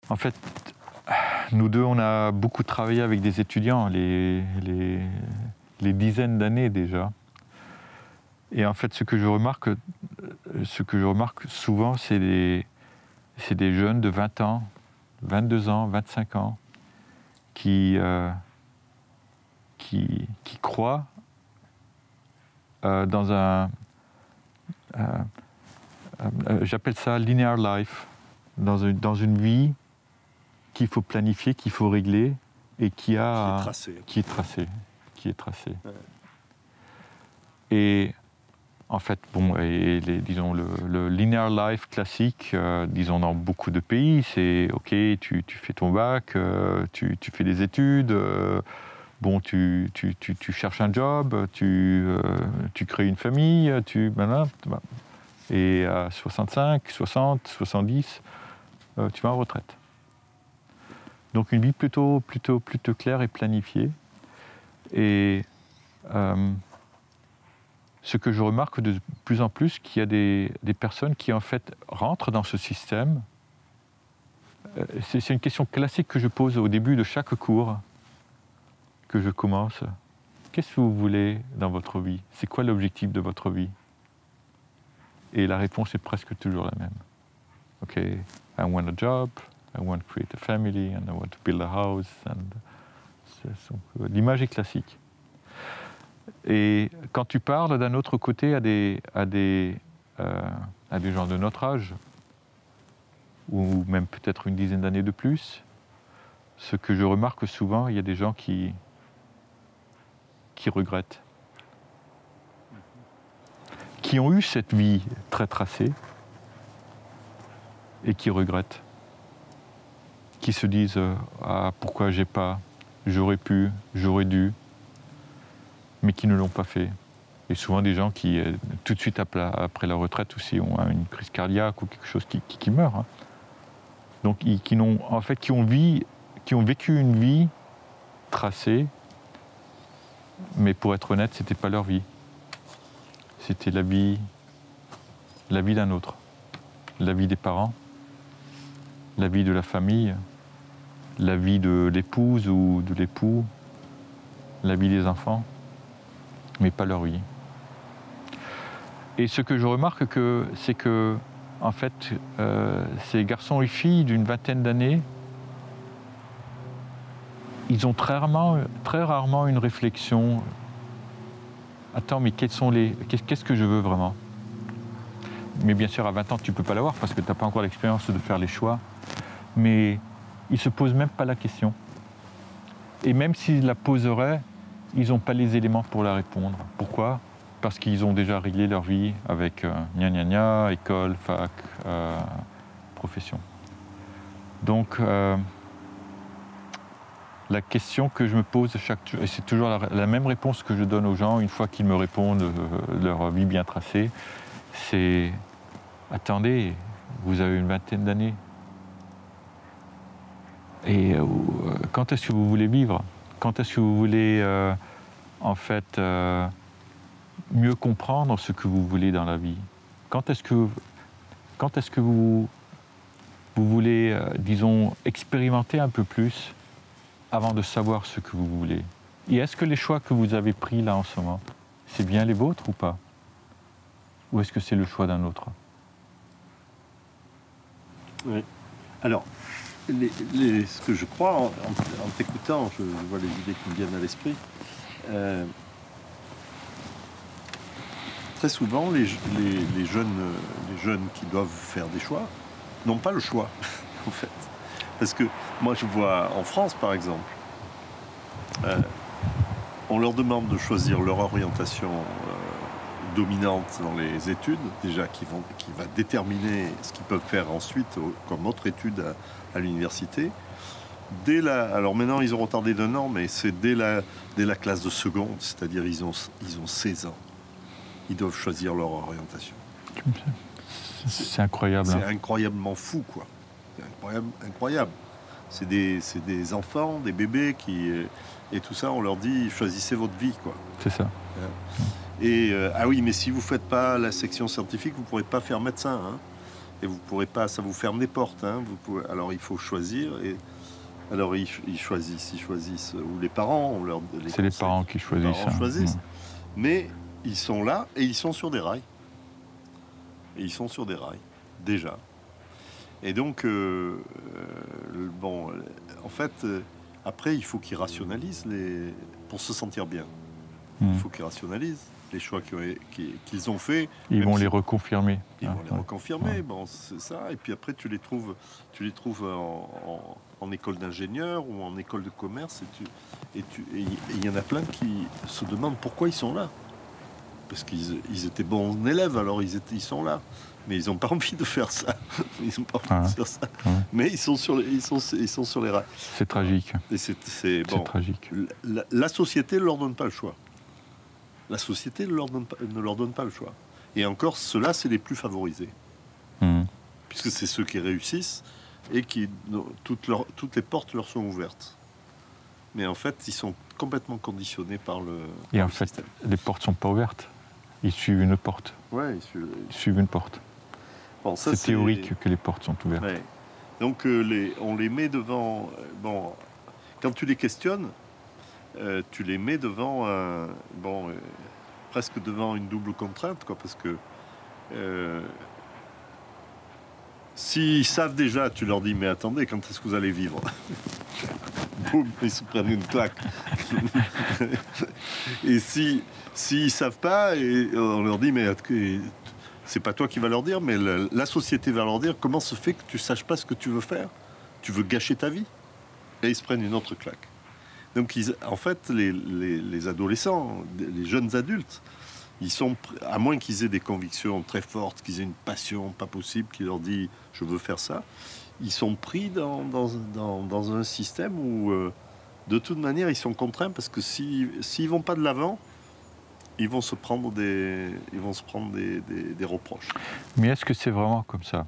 En fait, nous deux, on a beaucoup travaillé avec des étudiants, les dizaines d'années déjà. Et en fait, ce que je remarque souvent, c'est des jeunes de 20 ans, 22 ans, 25 ans, qui croient dans j'appelle ça linear life, dans une vie qu'il faut planifier, qu'il faut régler et qui est tracée. Ouais. Et en fait, disons le linear life classique, disons dans beaucoup de pays, c'est ok, tu fais ton bac, tu fais des études, tu cherches un job, tu crées une famille, et à 65, 60, 70, tu vas en retraite. Donc une vie plutôt claire et planifiée. Et ce que je remarque de plus en plus, qu'il y a des personnes qui en fait rentrent dans ce système. C'est une question classique que je pose au début de chaque cours que je commence. Qu'est-ce que vous voulez dans votre vie? C'est quoi l'objectif de votre vie? Et la réponse est presque toujours la même. Ok, I want a job, I want to create a family, and I want to build a house. L'image est classique. Et quand tu parles d'un autre côté à des gens de notre âge, ou même peut-être une dizaine d'années de plus, ce que je remarque souvent, il y a des gens qui regrettent, qui ont eu cette vie très tracée et qui regrettent, qui se disent ah, pourquoi j'ai pas, j'aurais pu, j'aurais dû, mais qui ne l'ont pas fait. Et souvent des gens qui, tout de suite après la retraite aussi, ont une crise cardiaque ou quelque chose qui meurt. Hein. Donc qui ont vécu une vie tracée, mais pour être honnête, c'était pas leur vie. C'était la vie d'un autre. La vie des parents, la vie de la famille, la vie de l'épouse ou de l'époux, la vie des enfants, mais pas leur vie. Et ce que je remarque, c'est que, en fait, ces garçons et filles d'une vingtaine d'années, ils ont très rarement une réflexion. Attends, mais qu'est-ce que je veux vraiment? Mais bien sûr, à 20 ans, tu ne peux pas l'avoir parce que tu n'as pas encore l'expérience de faire les choix. Mais ils ne se posent même pas la question. Et même s'ils la poseraient, ils n'ont pas les éléments pour la répondre. Pourquoi? Parce qu'ils ont déjà réglé leur vie avec école, fac, profession. Donc, la question que je me pose chaque jour, et c'est toujours la même réponse que je donne aux gens une fois qu'ils me répondent leur vie bien tracée, c'est « Attendez, vous avez une vingtaine d'années. Et quand est-ce que vous voulez vivre? Quand est-ce que vous voulez, mieux comprendre ce que vous voulez dans la vie? Quand est-ce que vous voulez, disons, expérimenter un peu plus avant de savoir ce que vous voulez? Et est-ce que les choix que vous avez pris là en ce moment, c'est bien les vôtres ou pas? Ou est-ce que c'est le choix d'un autre? Oui. Alors, ce que je crois, en t'écoutant, je vois les idées qui me viennent à l'esprit. Très souvent, les jeunes qui doivent faire des choix n'ont pas le choix, en fait. Parce que moi, je vois en France, par exemple, on leur demande de choisir leur orientation dominante dans les études, déjà qui va déterminer ce qu'ils peuvent faire ensuite comme autre étude à l'université. Alors maintenant, ils ont retardé d'un an, mais c'est dès la classe de seconde, c'est-à-dire ils ont 16 ans. Ils doivent choisir leur orientation. C'est incroyable. C'est incroyablement fou, quoi. C'est incroyable. C'est des enfants, des bébés et tout ça, on leur dit choisissez votre vie, quoi. C'est ça. Et ah oui, mais si vous faites pas la section scientifique, vous pourrez pas faire médecin. Hein. et vous pourrez pas, ça vous ferme des portes. Hein, alors il faut choisir. Alors ils choisissent, ou les parents, c'est les parents qui choisissent. Choisissent. Mais ils sont là et ils sont sur des rails. Déjà. Et donc, bon, en fait, après, il faut qu'ils rationalisent pour se sentir bien. Il faut qu'ils rationalisent les choix qu'ils ont faits. Ils vont les reconfirmer. Ils vont les reconfirmer, bon, c'est ça. Et puis après, tu les trouves en école d'ingénieur ou en école de commerce. Et il y en a plein qui se demandent pourquoi ils sont là. Parce qu'ils étaient bons élèves, alors ils sont là. Mais ils n'ont pas envie de faire ça. Ils n'ont pas envie de faire ça. Mais ils sont sur les rails. C'est tragique. Et c'est tragique. La société ne leur donne pas le choix. La société ne leur donne pas le choix. Et encore, ceux-là, c'est les plus favorisés. Puisque c'est ceux qui réussissent et qui toutes les portes leur sont ouvertes. Mais en fait, ils sont complètement conditionnés par le Et en fait, les portes ne sont pas ouvertes. Ils suivent une porte. Ouais, ils suivent une porte. Bon, c'est théorique que les portes sont ouvertes. Ouais. Donc on les met devant... bon, quand tu les questionnes, tu les mets devant presque devant une double contrainte, quoi, parce que s'ils savent déjà, tu leur dis mais attendez, quand est-ce que vous allez vivre? Boum, ils se prennent une claque. Et s'ils savent pas, et on leur dit mais c'est pas toi qui va leur dire, mais la société va leur dire comment se fait que tu saches pas ce que tu veux faire? Tu veux gâcher ta vie? Et ils se prennent une autre claque. Donc en fait, les adolescents, les jeunes adultes, ils sont, à moins qu'ils aient des convictions très fortes, qu'ils aient une passion pas possible qui leur dit je veux faire ça, ils sont pris dans un système où de toute manière ils sont contraints, parce que s'ils vont pas de l'avant, ils vont se prendre des reproches. Mais est-ce que c'est vraiment comme ça?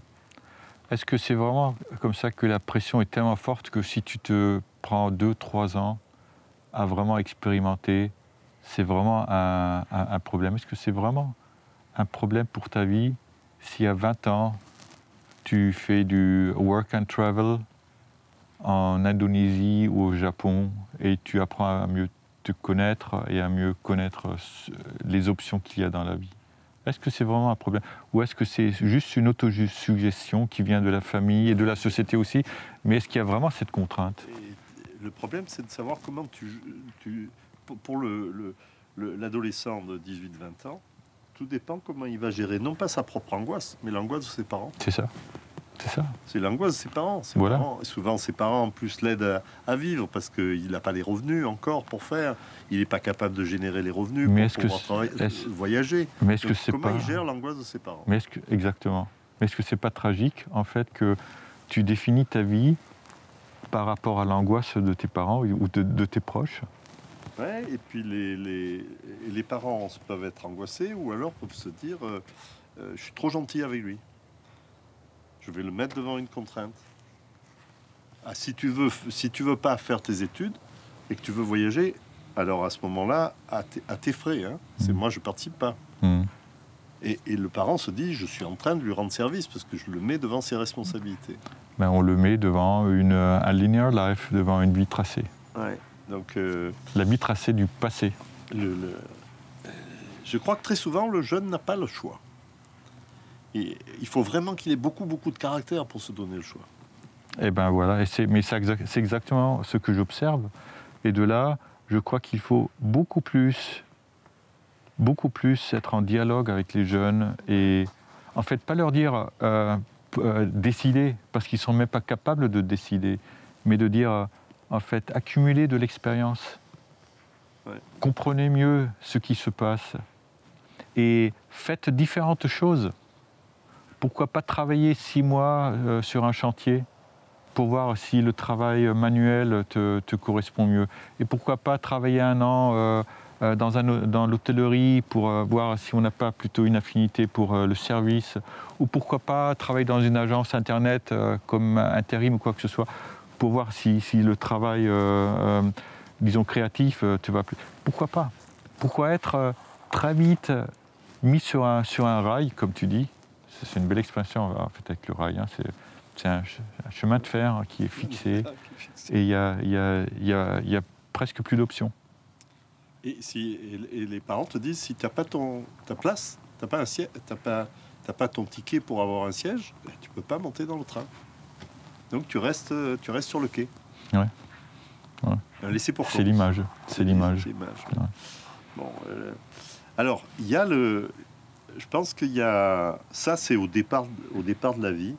Est-ce que c'est vraiment comme ça que la pression est tellement forte que si tu te prends 2-3 ans à vraiment expérimenter, c'est vraiment un problème? Est-ce que c'est vraiment un problème pour ta vie si à 20 ans, tu fais du work and travel en Indonésie ou au Japon et tu apprends à mieux te connaître et à mieux connaître les options qu'il y a dans la vie? Est-ce que c'est vraiment un problème? Ou est-ce que c'est juste une autosuggestion qui vient de la famille et de la société aussi? Mais est-ce qu'il y a vraiment cette contrainte? Et le problème, c'est de savoir comment pour l'adolescent de 18-20 ans, tout dépend comment il va gérer, non pas sa propre angoisse, mais l'angoisse de ses parents. C'est ça. C'est ça. C'est l'angoisse de ses parents. Voilà. Souvent, ses parents, en plus, l'aident à vivre parce qu'il n'a pas les revenus encore pour faire. Il n'est pas capable de générer les revenus pour pouvoir voyager. Mais est-ce que c'est comment il gère l'angoisse de ses parents? Exactement. Mais est-ce que c'est pas tragique, en fait, que tu définis ta vie par rapport à l'angoisse de tes parents ou de tes proches? Ouais, et puis les parents peuvent être angoissés ou alors peuvent se dire je suis trop gentil avec lui. Je vais le mettre devant une contrainte. Ah, si tu veux pas faire tes études et que tu veux voyager, alors à ce moment-là, à tes frais. Hein, c'est moi, je participe pas. Et le parent se dit, je suis en train de lui rendre service parce que je le mets devant ses responsabilités. Ben, on le met devant un linear life, devant une vie tracée. Ouais, donc la vie tracée du passé. Je crois que très souvent, le jeune n'a pas le choix. Et il faut vraiment qu'il ait beaucoup de caractère pour se donner le choix. Et ben voilà, mais c'est exactement ce que j'observe. Et de là, je crois qu'il faut beaucoup plus être en dialogue avec les jeunes et en fait pas leur dire décider, parce qu'ils ne sont même pas capables de décider, mais de dire en fait accumuler de l'expérience. Ouais. Comprenez mieux ce qui se passe et faites différentes choses. Pourquoi pas travailler 6 mois sur un chantier pour voir si le travail manuel te correspond mieux? Et pourquoi pas travailler 1 an dans l'hôtellerie pour voir si on n'a pas plutôt une affinité pour le service? Ou pourquoi pas travailler dans une agence internet comme intérim ou quoi que ce soit pour voir si le travail, disons, créatif te va plus? Pourquoi pas? Pourquoi être très vite mis sur un rail, comme tu dis, C'est une belle expression en fait avec le rail. Hein. C'est un chemin de fer qui est fixé et il y a presque plus d'options. Et les parents te disent, si tu n'as pas ta place, tu n'as pas un siège, t'as pas ton ticket pour avoir un siège, tu peux pas monter dans le train. Donc tu restes sur le quai. Ouais. Laissez pour c'est l'image. C'est l'image. Ouais. Bon, alors il y a je pense qu'il y a ça, c'est au départ de la vie.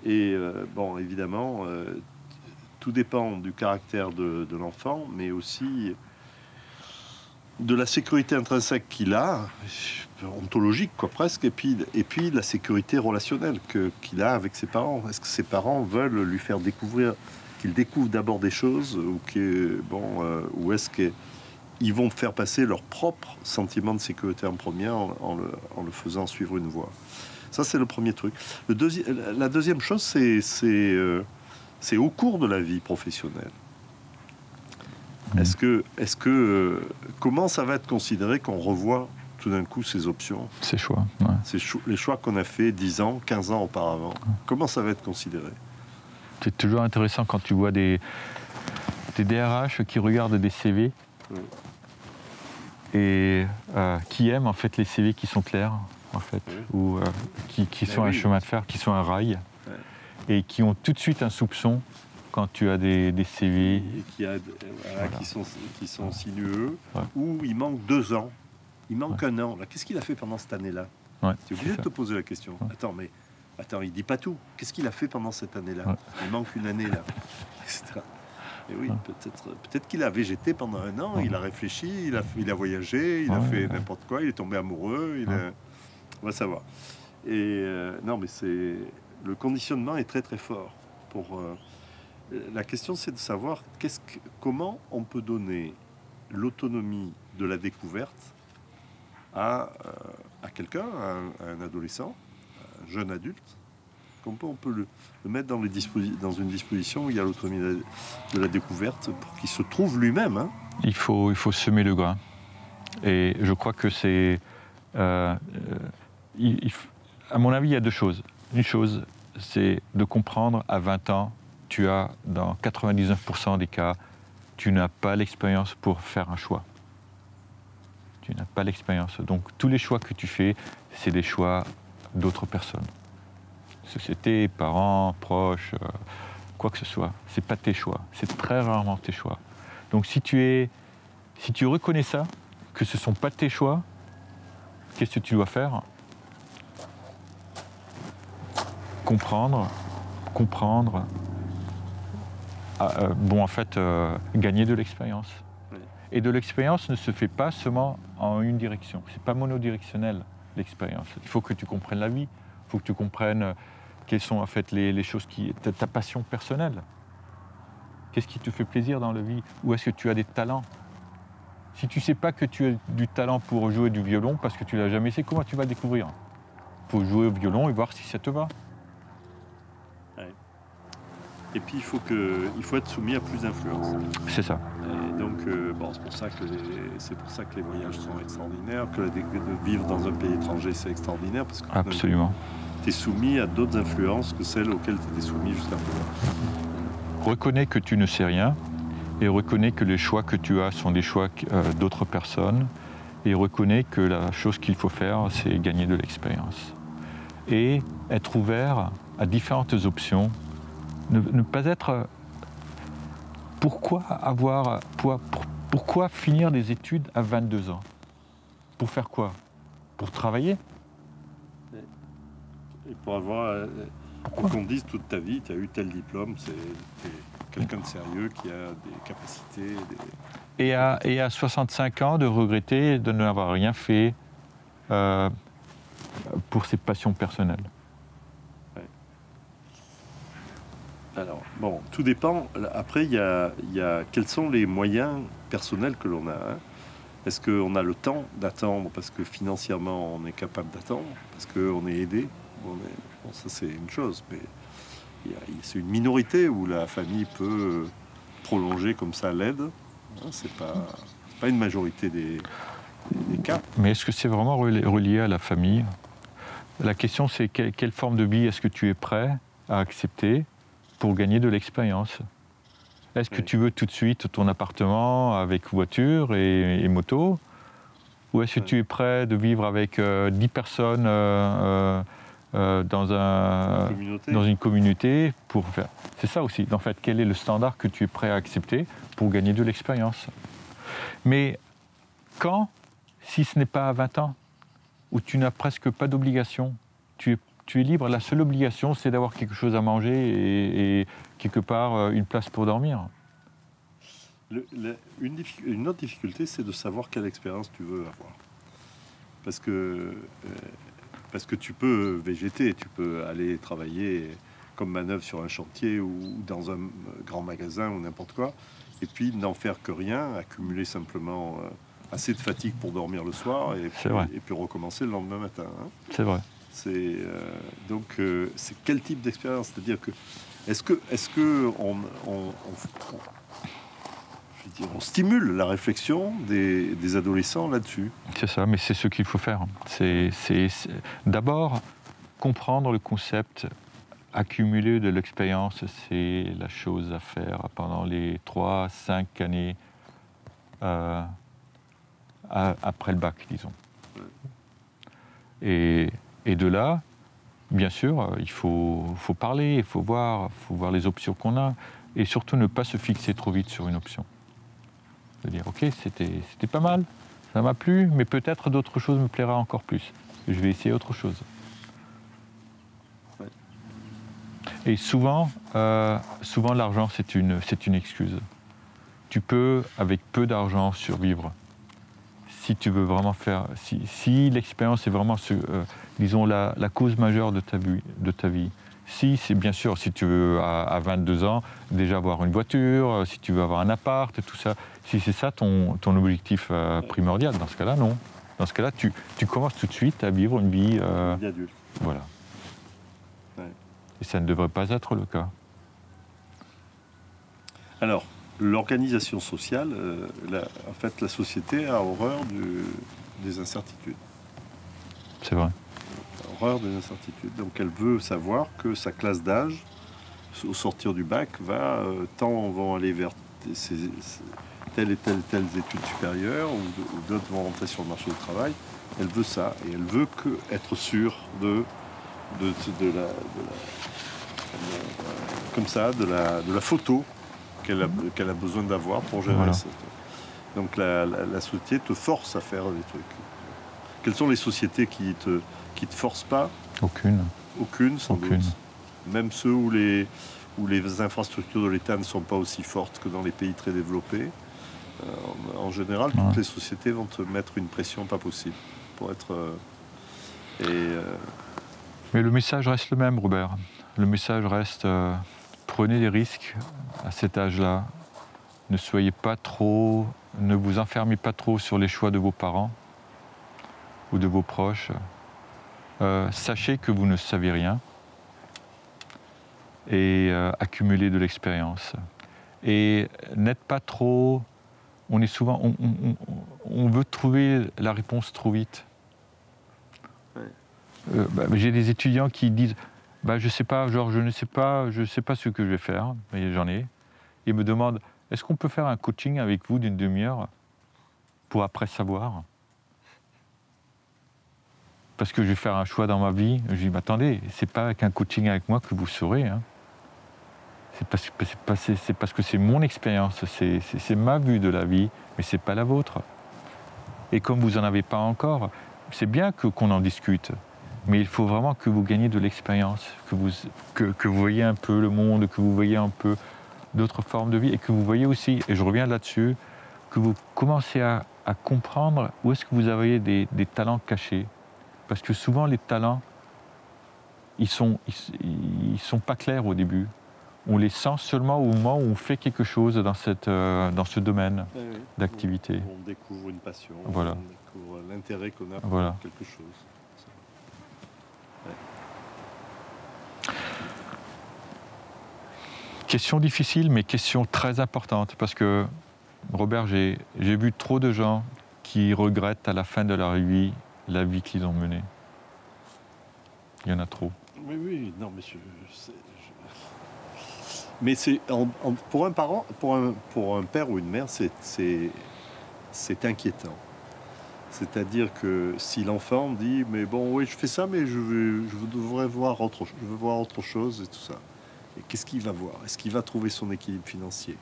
Et bon, évidemment, tout dépend du caractère de l'enfant, mais aussi de la sécurité intrinsèque qu'il a, ontologique quoi presque, et puis la sécurité relationnelle qu'il a avec ses parents. Est-ce que ses parents veulent lui faire découvrir, qu'il découvre d'abord des choses, ou est-ce qu'ils vont faire passer leur propre sentiment de sécurité en premier en le faisant suivre une voie? Ça, c'est le premier truc. La deuxième chose, c'est au cours de la vie professionnelle. Est-ce que comment ça va être considéré qu'on revoit tout d'un coup ces options, ces choix, ouais. Les choix qu'on a fait 10 ans, 15 ans auparavant? Comment ça va être considéré? C'est toujours intéressant quand tu vois des DRH qui regardent des CV et qui aiment en fait les CV qui sont clairs en fait, ou qui sont un chemin de fer, qui sont un rail, et qui ont tout de suite un soupçon quand tu as des CV qui sont sinueux, où il manque 2 ans, il manque 1 an. Qu'est-ce qu'il a fait pendant cette année-là? Tu es obligé de te poser la question. Attends, il dit pas tout. Qu'est-ce qu'il a fait pendant cette année-là? Il manque 1 année là, etc. Et oui, peut-être qu'il a végété pendant 1 an, il a réfléchi, il a voyagé, il a fait n'importe quoi, il est tombé amoureux, on va savoir. Et non, mais le conditionnement est très très fort. La question, c'est de savoir comment on peut donner l'autonomie de la découverte à quelqu'un, à un adolescent, un jeune adulte. Comment on peut le mettre dans une disposition où il y a l'autonomie de la découverte pour qu'il se trouve lui-même, hein. Il faut semer le grain. Et je crois que c'est... à mon avis, il y a 2 choses. Une chose, c'est de comprendre à 20 ans, tu as, dans 99% des cas, tu n'as pas l'expérience pour faire un choix. Tu n'as pas l'expérience. Donc tous les choix que tu fais, c'est des choix d'autres personnes. Société, parents, proches, quoi que ce soit. C'est pas tes choix. C'est très rarement tes choix. Donc si tu reconnais ça, que ce ne sont pas tes choix, qu'est-ce que tu dois faire? Comprendre. Gagner de l'expérience. Oui. Et de l'expérience ne se fait pas seulement en une direction. C'est pas monodirectionnel, l'expérience. Il faut que tu comprennes la vie. Il faut que tu comprennes quelles sont en fait les choses ta passion personnelle. Qu'est-ce qui te fait plaisir dans la vie? Où est-ce que tu as des talents? Si tu ne sais pas que tu as du talent pour jouer du violon parce que tu ne l'as jamais essayé, comment tu vas découvrir? Il faut jouer au violon et voir si ça te va. Et puis il faut être soumis à plus d'influence. C'est ça. Et donc c'est pour ça que les voyages sont extraordinaires, que de vivre dans un pays étranger c'est extraordinaire parce que absolument. Tu es soumis à d'autres influences que celles auxquelles tu étais soumis jusqu'à présent. Reconnais que tu ne sais rien et reconnais que les choix que tu as sont des choix d'autres personnes et reconnais que la chose qu'il faut faire c'est gagner de l'expérience et être ouvert à différentes options. Ne pas être... Pourquoi finir des études à 22 ans? Pour faire quoi? Pour travailler? Et pour avoir... Pour qu'on dise toute ta vie, tu as eu tel diplôme, c'est quelqu'un de sérieux qui a des capacités... Et à 65 ans, de regretter de n'avoir rien fait pour ses passions personnelles. Alors, bon, tout dépend. Après, il y a quels sont les moyens personnels que l'on a, hein? Est-ce qu'on a le temps d'attendre parce que financièrement, on est capable d'attendre, parce qu'on est aidé? Bon, ça, c'est une chose, mais c'est une minorité où la famille peut prolonger comme ça l'aide. Hein, c'est pas une majorité des cas. Mais est-ce que c'est vraiment relié à la famille? La question, c'est quelle forme de vie est-ce que tu es prêt à accepter pour gagner de l'expérience? Est-ce que tu veux tout de suite ton appartement avec voiture et moto? Ou est-ce que tu es prêt de vivre avec 10 personnes dans une communauté pour faire... C'est ça aussi, en fait, quel est le standard que tu es prêt à accepter pour gagner de l'expérience? Mais quand, si ce n'est pas à 20 ans, où tu n'as presque pas d'obligation, tu es libre, la seule obligation, c'est d'avoir quelque chose à manger et quelque part une place pour dormir. Une autre difficulté, c'est de savoir quelle expérience tu veux avoir. Parce que tu peux végéter, tu peux aller travailler comme manœuvre sur un chantier ou dans un grand magasin ou n'importe quoi, et puis n'en faire que rien, accumuler simplement assez de fatigue pour dormir le soir et puis recommencer le lendemain matin. Hein. C'est vrai. Donc c'est quel type d'expérience? C'est-à-dire que est-ce que on stimule la réflexion des adolescents là-dessus? C'est ça, mais c'est ce qu'il faut faire. C'est d'abord comprendre le concept. Accumuler de l'expérience, c'est la chose à faire pendant les 3-5 années après le bac, disons. Et de là, bien sûr, il faut parler, il faut voir les options qu'on a, et surtout ne pas se fixer trop vite sur une option. De dire, ok, c'était pas mal, ça m'a plu, mais peut-être d'autres choses me plaira encore plus. Je vais essayer autre chose. Et souvent l'argent, c'est une excuse. Tu peux, avec peu d'argent, survivre. Si tu veux vraiment faire... Si l'expérience est vraiment, disons, la cause majeure de ta vie. Si, c'est bien sûr, si tu veux, à 22 ans, déjà avoir une voiture, si tu veux avoir un appart, et tout ça. Si c'est ça ton objectif primordial, dans ce cas-là, non. Dans ce cas-là, tu commences tout de suite à vivre une vie... adulte. Voilà. Et ça ne devrait pas être le cas. Alors, l'organisation sociale, en fait, la société a horreur des incertitudes. C'est vrai. Horreur des incertitudes. Donc, elle veut savoir que sa classe d'âge, au sortir du bac, tant vont aller vers telles et telles études supérieures ou d'autres vont rentrer sur le marché du travail. Elle veut ça. Et elle veut être sûre de la photo qu'elle a besoin d'avoir pour gérer ça. Donc la société te force à faire des trucs. Quelles sont les sociétés qui te forcent pas? Aucune, sans doute. Même ceux où les infrastructures de l'État ne sont pas aussi fortes que dans les pays très développés. En général, toutes les sociétés vont te mettre une pression pas possible pour être... Mais le message reste le même, Robert. Le message reste prenez des risques à cet âge-là. Ne vous enfermez pas trop sur les choix de vos parents ou de vos proches. Sachez que vous ne savez rien et accumulez de l'expérience. Et n'êtes pas trop... On veut trouver la réponse trop vite. J'ai des étudiants qui disent je sais pas, je ne sais pas ce que je vais faire, mais j'en ai. Ils me demandent est-ce qu'on peut faire un coaching avec vous d'une demi-heure pour après savoir? Parce que je vais faire un choix dans ma vie. Je dis attendez, c'est pas avec un coaching avec moi que vous saurez. Hein. C'est parce que c'est mon expérience, c'est ma vue de la vie, mais c'est pas la vôtre. Et comme vous en avez pas encore, c'est bien qu'on en discute. Mais il faut vraiment que vous gagnez de l'expérience, que vous voyez un peu le monde, que vous voyez un peu d'autres formes de vie et que vous voyez aussi, et je reviens là-dessus, que vous commencez à comprendre où est-ce que vous avez des talents cachés. Parce que souvent les talents, ils sont pas clairs au début. On les sent seulement au moment où on fait quelque chose dans ce domaine d'activité. On découvre une passion, voilà. On découvre l'intérêt qu'on a pour quelque chose. Question difficile, mais question très importante, parce que, Robert, j'ai vu trop de gens qui regrettent à la fin de leur vie la vie qu'ils ont menée. Il y en a trop. Oui, non, mais mais c'est pour un parent, pour un père ou une mère, c'est inquiétant. C'est-à-dire que si l'enfant dit mais bon oui je fais ça mais je veux voir autre chose et tout ça. Et qu'est-ce qu'il va voir? Est-ce qu'il va trouver son équilibre financier?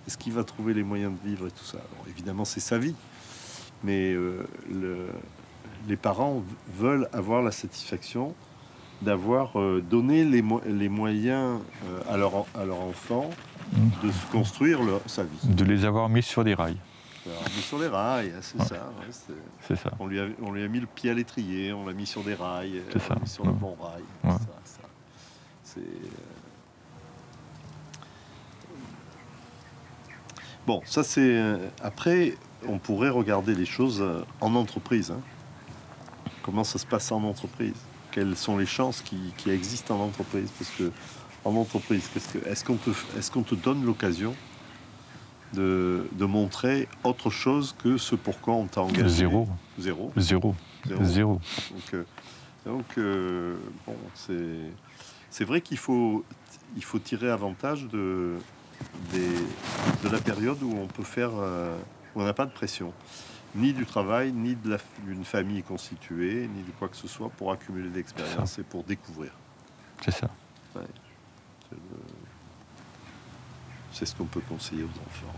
Est-ce qu'il va trouver les moyens de vivre et tout ça? Alors évidemment c'est sa vie, mais les parents veulent avoir la satisfaction d'avoir donné les moyens à leur enfant de se construire sa vie. De les avoir mis sur des rails. Alors, mis sur les rails, c'est ça. Ouais, c'est ça. On lui a mis le pied à l'étrier, on l'a mis sur des rails, on l'a mis sur le bon rail. Ouais. C'est bon, ça c'est... Après, on pourrait regarder les choses en entreprise. Hein. Comment ça se passe en entreprise? Quelles sont les chances qui existent en entreprise? Parce que en entreprise, est-ce qu'on te donne l'occasion de montrer autre chose que ce pour quoi on t'a engagé? Zéro. Donc, bon, c'est vrai qu'il faut tirer avantage de la période où on peut faire, où on n'a pas de pression, ni du travail, ni d'une famille constituée, ni de quoi que ce soit, pour accumuler de l'expérience et pour découvrir. C'est ça. Ouais. C'est ce qu'on peut conseiller aux enfants.